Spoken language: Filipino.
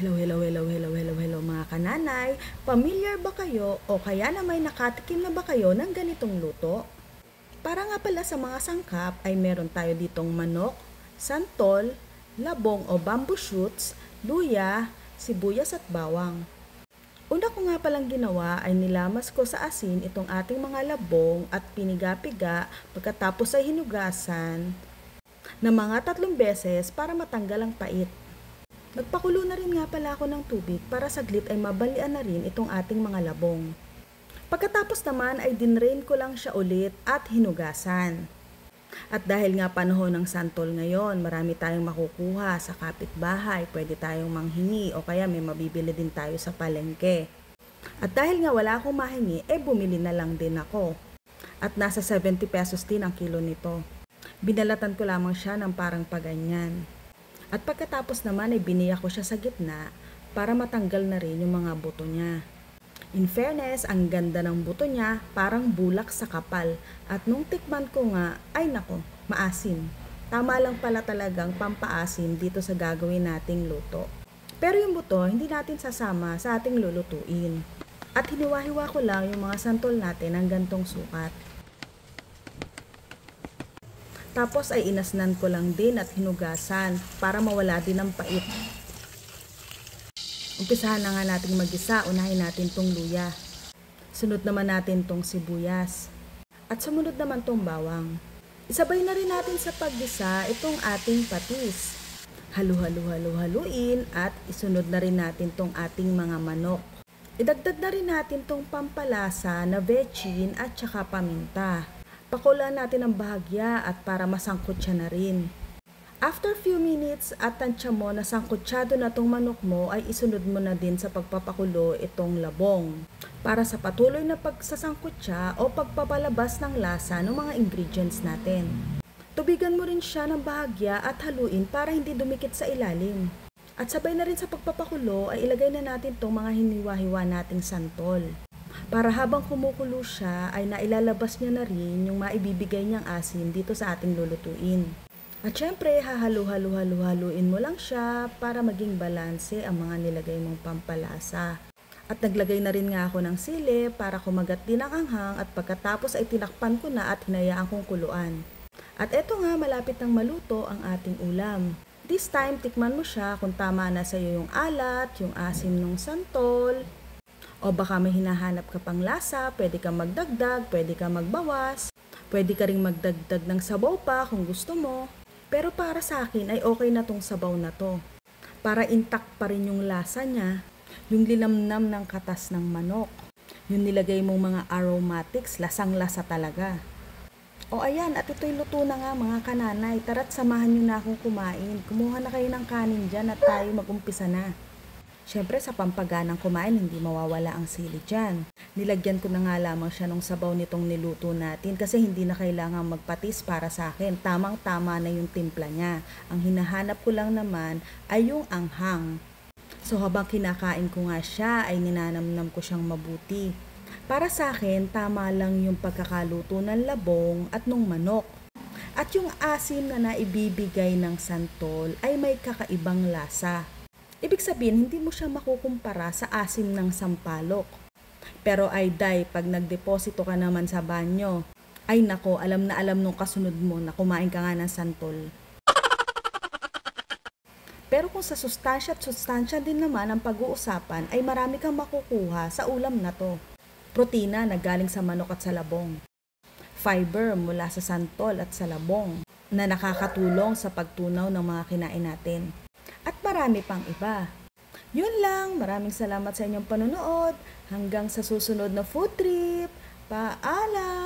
Hello mga kananay. Familiar ba kayo o kaya na may nakatikim na ba kayo ng ganitong luto? Para nga pala sa mga sangkap ay meron tayo ditong manok, santol, labong o bamboo shoots, luya, sibuyas at bawang. Una ko nga palang ginawa ay nilamas ko sa asin itong ating mga labong at piniga-piga pagkatapos ay hinugasan na mga 3 beses para matanggal ang pait. Nagpakulo na rin nga pala ako ng tubig para saglit ay mabalian na rin itong ating mga labong. Pagkatapos naman ay dinrain ko lang siya ulit at hinugasan. At dahil nga panahon ng santol ngayon, marami tayong makukuha sa kapitbahay, pwede tayong manghingi o kaya may mabibili din tayo sa palengke. At dahil nga wala akong mahingi, bumili na lang din ako. At nasa 70 pesos din ang kilo nito. Binalatan ko lamang siya ng parang paganyan. At pagkatapos naman ay biniya ko siya sa gitna para matanggal na rin yung mga buto niya. In fairness, ang ganda ng buto niya, parang bulak sa kapal. At nung tikman ko nga, ay nako, maasim. Tama lang pala talagang pampaasim dito sa gagawin nating luto. Pero yung buto, hindi natin sasama sa ating lulutuin. At hiniwa-hiwa ko lang yung mga santol natin ng gantong sukat. Tapos ay inasnan ko lang din at hinugasan para mawala din ang pait. Umpisahan na nga nating magisa, unahin natin tong luya. Sunod naman natin tong sibuyas. At sumunod naman tong bawang. Isabay na rin natin sa paggisa itong ating patis. Halu-haluin at isunod na rin natin tong ating mga manok. Idagdag na rin natin tong pampalasa na vetchin at saka paminta. Pakulaan natin ang bahagya at para masangkot siya na rin. After few minutes at tansya mo na sangkutsado na tong manok mo ay isunod mo na din sa pagpapakulo itong labong. Para sa patuloy na pagsasangkutsa o pagpapalabas ng lasa ng mga ingredients natin. Tubigan mo rin siya ng bahagya at haluin para hindi dumikit sa ilalim. At sabay na rin sa pagpapakulo ay ilagay na natin tong mga hiniwa-hiwa nating santol. Para habang kumukulo siya ay nailalabas niya na rin yung maibibigay niyang asim dito sa ating lulutuin. At syempre, hahalu-haluin mo lang siya para maging balanse ang mga nilagay mong pampalasa. At naglagay na rin nga ako ng sili para kumagat din ang anghang at pagkatapos ay tinakpan ko na at hinayaan kong kuluan. At eto nga, malapit nang maluto ang ating ulam. This time, tikman mo siya kung tama na sa iyo yung alat, yung asim ng santol, o baka may hinahanap ka pang lasa, pwede ka magdagdag, pwede ka magbawas, pwede ka ring magdagdag ng sabaw pa kung gusto mo. Pero para sa akin ay okay na tong sabaw na to. Para intact pa rin yung lasa niya, yung linamnam ng katas ng manok, yung nilagay mong mga aromatics, lasang-lasa talaga. O ayan, at ito'y luto na nga mga kananay, tara't samahan nyo na akong kumain. Kumuha na kayo ng kanin dyan at tayo mag-umpisa na. Siyempre sa pampaganang kumain, hindi mawawala ang sili dyan. Nilagyan ko na nga lamang siya ng sabaw nitong niluto natin kasi hindi na kailangang magpatis para sa akin. Tamang-tama na yung timpla niya. Ang hinahanap ko lang naman ay yung anghang. So habang kinakain ko nga siya ay ninanamnam ko siyang mabuti. Para sa akin, tama lang yung pagkakaluto ng labong at nung manok. At yung asim na naibibigay ng santol ay may kakaibang lasa. Ibig sabihin, hindi mo siya makukumpara sa asim ng sampalok. Pero ay day, pag nagdeposito ka naman sa banyo, ay nako, alam na alam nung kasunod mo na kumain ka nga ng santol. Pero kung sa sustansya at sustansya din naman ang pag-uusapan, ay marami kang makukuha sa ulam na to. Protina na galing sa manok at sa labong. Fiber mula sa santol at sa labong na nakakatulong sa pagtunaw ng mga kinain natin. At marami pang iba. Yun lang, maraming salamat sa inyong panonood. Hanggang sa susunod na food trip. Paalam!